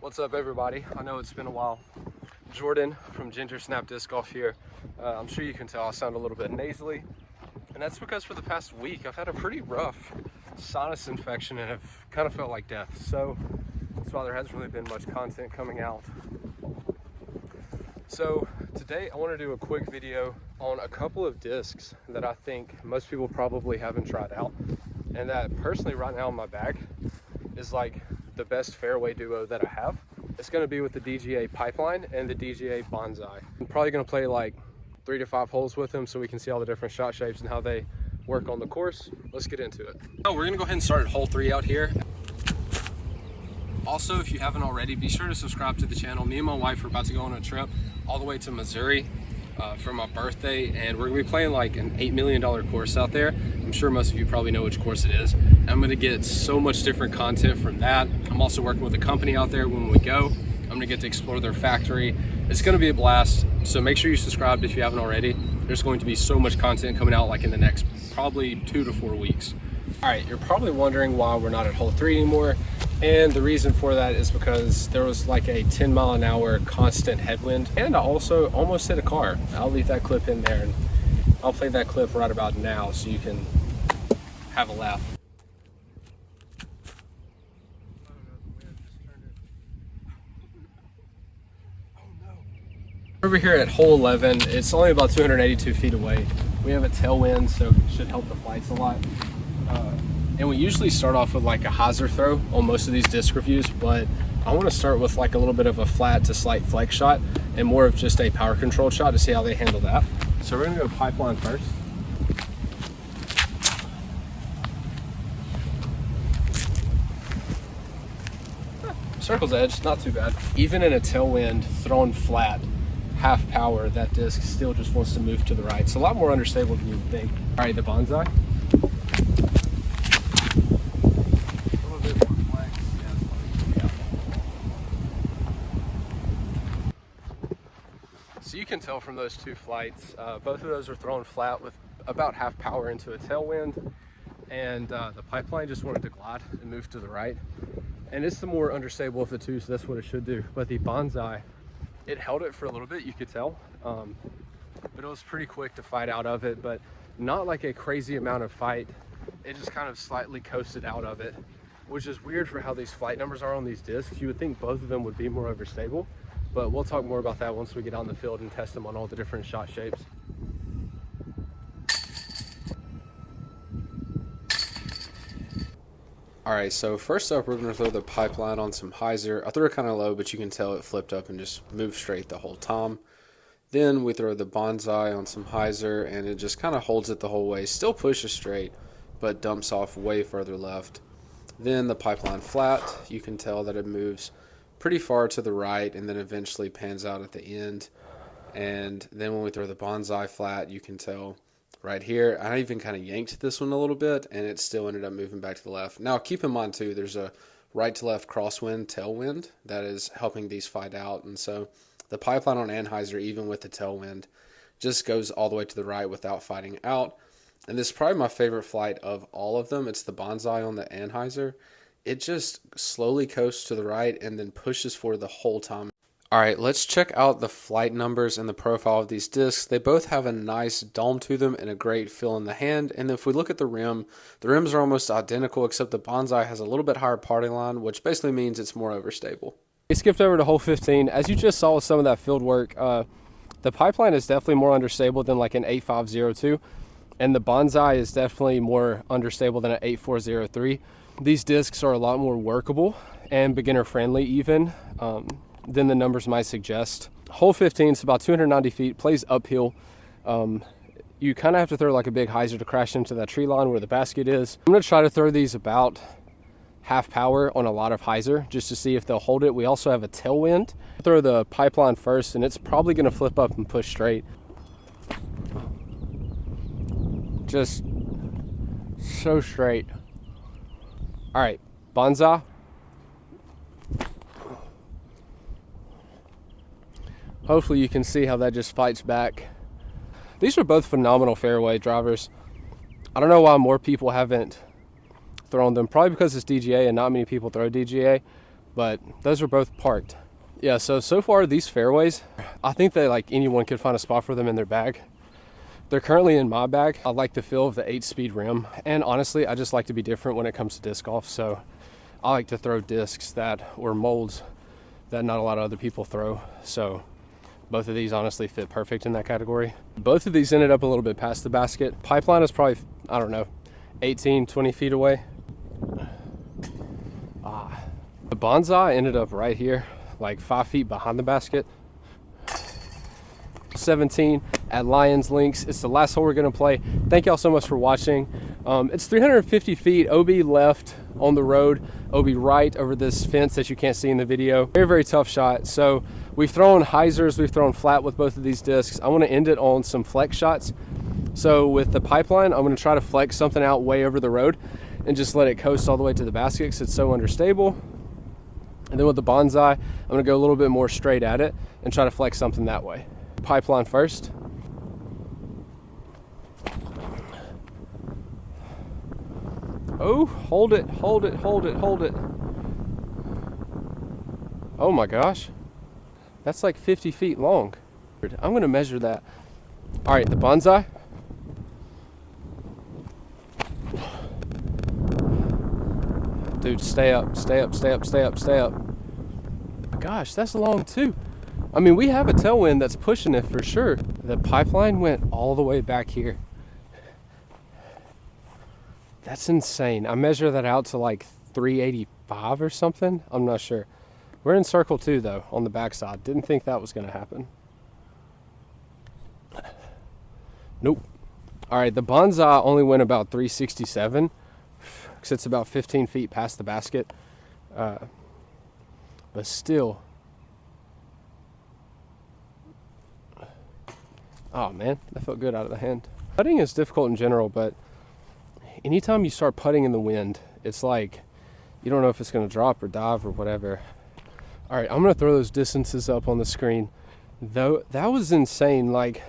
What's up, everybody? I know it's been a while. Jordan from Ginger Snap Disc Golf here. I'm sure you can tell I sound a little bit nasally, and that's because for the past week I've had a pretty rough sinus infection and have kind of felt like death. So that's why there hasn't really been much content coming out. So today I want to do a quick video on a couple of discs that I think most people probably haven't tried out, and that personally right now in my bag is like the best fairway duo that I have. It's going to be with the DGA Pipeline and the DGA Bonsai. I'm probably going to play like 3 to 5 holes with them so we can see all the different shot shapes and how they work on the course. Let's get into it. So we're going to go ahead and start at hole 3 out here. Also, if you haven't already, be sure to subscribe to the channel. Me and my wife are about to go on a trip all the way to Missouri for my birthday, and we're gonna be playing like an $8 million course out there. I'm sure most of you probably know which course it is. I'm gonna get so much different content from that. I'm also working with a company out there when we go. I'm gonna get to explore their factory. It's gonna be a blast, so make sure you subscribe if you haven't already. There's going to be so much content coming out like in the next probably 2 to 4 weeks. All right, you're probably wondering why we're not at hole 3 anymore. And the reason for that is because there was like a 10-mile-an-hour constant headwind, and I also almost hit a car. I'll leave that clip in there, and I'll play that clip right about now so you can have a laugh. Over here at hole 11, it's only about 282 feet away. We have a tailwind, so it should help the flights a lot. And we usually start off with like a hyzer throw on most of these disc reviews, but I want to start with like a little bit of a flat to slight flex shot and more of just a power controlled shot to see how they handle that. So we're going to go pipeline first. Circle's edge, not too bad. Even in a tailwind thrown flat, half power, that disc still just wants to move to the right. It's a lot more unstable than you would think. All right, the Bonsai. So you can tell from those two flights, both of those are thrown flat with about half power into a tailwind, and the Pipeline just wanted to glide and move to the right. And it's the more unstable of the two, so that's what it should do. But the Bonsai, it held it for a little bit, you could tell, but it was pretty quick to fight out of it, but not like a crazy amount of fight. It just kind of slightly coasted out of it, which is weird for how these flight numbers are on these discs. You would think both of them would be more overstable, but we'll talk more about that once we get on the field and test them on all the different shot shapes. All right, so first up, we're gonna throw the Pipeline on some hyzer. I threw it kind of low, but you can tell it flipped up and just moved straight the whole time. Then we throw the Bonsai on some hyzer, and it just kind of holds it the whole way. Still pushes straight, but dumps off way further left. Then the Pipeline flat, you can tell that it moves pretty far to the right and then eventually pans out at the end. And then when we throw the Bonsai flat, you can tell right here, I even kind of yanked this one a little bit and it still ended up moving back to the left. Now keep in mind too, there's a right to left crosswind tailwind that is helping these fight out, and so the Pipeline on Anheuser, even with the tailwind, just goes all the way to the right without fighting out. And this is probably my favorite flight of all of them. It's the Bonsai on the Anheuser. It just slowly coasts to the right and then pushes forward the whole time. All right, let's check out the flight numbers and the profile of these discs. They both have a nice dome to them and a great feel in the hand. And if we look at the rims are almost identical, except the Bonsai has a little bit higher parting line, which basically means it's more overstable. We skipped over to hole 15. As you just saw with some of that field work, the Pipeline is definitely more understable than like an 8502. And the Bonsai is definitely more understable than an 8403. These discs are a lot more workable and beginner friendly even than the numbers might suggest. Hole 15 is about 290 feet, plays uphill. You kind of have to throw like a big hyzer to crash into that tree line where the basket is. I'm gonna try to throw these about half power on a lot of hyzer just to see if they'll hold it. We also have a tailwind. Throw the Pipeline first and it's probably gonna flip up and push straight. Just so straight. All right, Bonsai. Hopefully you can see how that just fights back. These are both phenomenal fairway drivers. I don't know why more people haven't thrown them. Probably because it's DGA and not many people throw DGA. but those are both parked. Yeah, so far these fairways, I think that like anyone could find a spot for them in their bag. They're currently in my bag. I like the feel of the 8-speed rim, and honestly I just like to be different when it comes to disc golf, so I like to throw discs or molds that not a lot of other people throw. So both of these honestly fit perfect in that category. Both of these ended up a little bit past the basket. Pipeline is probably, I don't know, 18, 20 feet away. The bonsai ended up right here, like 5 feet behind the basket. 17 at Lions Links. It's the last hole we're gonna play. Thank y'all so much for watching. It's 350 feet, OB left on the road, OB right over this fence that you can't see in the video. Very, very tough shot. So we've thrown hyzers, we've thrown flat with both of these discs. I wanna end it on some flex shots. So with the pipeline, I'm gonna try to flex something out way over the road and just let it coast all the way to the basket because it's so understable. And then with the bonsai, I'm gonna go a little bit more straight at it and try to flex something that way. Pipeline first. Oh, hold it, hold it, hold it, hold it. Oh my gosh. That's like 50 feet long. I'm gonna measure that. All right, the bonsai. Dude, stay up, stay up, stay up, stay up, stay up. Gosh, that's long too. I mean, we have a tailwind that's pushing it for sure. The pipeline went all the way back here. That's insane. I measure that out to like 385 or something. I'm not sure. We're in circle 2 though, on the backside. Didn't think that was gonna happen. Nope. All right, the bonsai only went about 367 because it's about 15 feet past the basket. But still. Oh man, that felt good out of the hand. Putting is difficult in general, but anytime you start putting in the wind, it's like you don't know if it's going to drop or dive or whatever. All right, I'm going to throw those distances up on the screen. Though that was insane. Like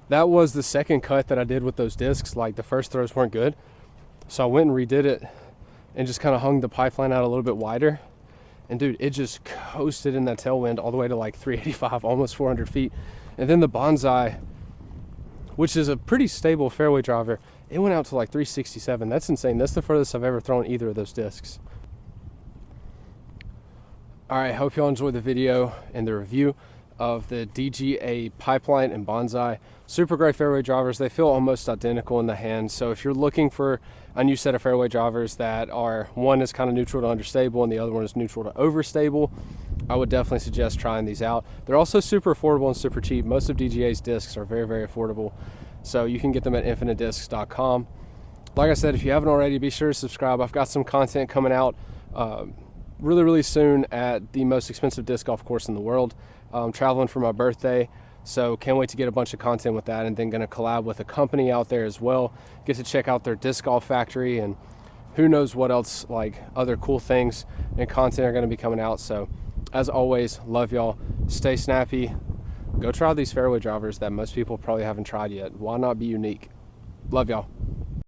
that was the second cut that I did with those discs. Like the first throws weren't good, so I went and redid it and just kind of hung the pipeline out a little bit wider. And dude, it just coasted in that tailwind all the way to like 385, almost 400 feet. And then the bonsai, which is a pretty stable fairway driver, it went out to like 367. That's insane. That's the furthest I've ever thrown either of those discs. All right, hope y'all enjoyed the video and the review of the DGA pipeline and bonsai. Super great fairway drivers. They feel almost identical in the hand. So if you're looking for a new set of fairway drivers that are, one is kind of neutral to understable and the other one is neutral to overstable, I would definitely suggest trying these out. They're also super affordable and super cheap. Most of DGA's discs are very, very affordable. So you can get them at infinitediscs.com. Like I said, if you haven't already, be sure to subscribe. I've got some content coming out really, really soon at the most expensive disc golf course in the world. I'm traveling for my birthday, so can't wait to get a bunch of content with that, and then gonna collab with a company out there as well. Get to check out their disc golf factory, and who knows what else, like other cool things and content are gonna be coming out. So as always, love y'all. Stay snappy. Go try these fairway drivers that most people probably haven't tried yet. Why not be unique? Love y'all.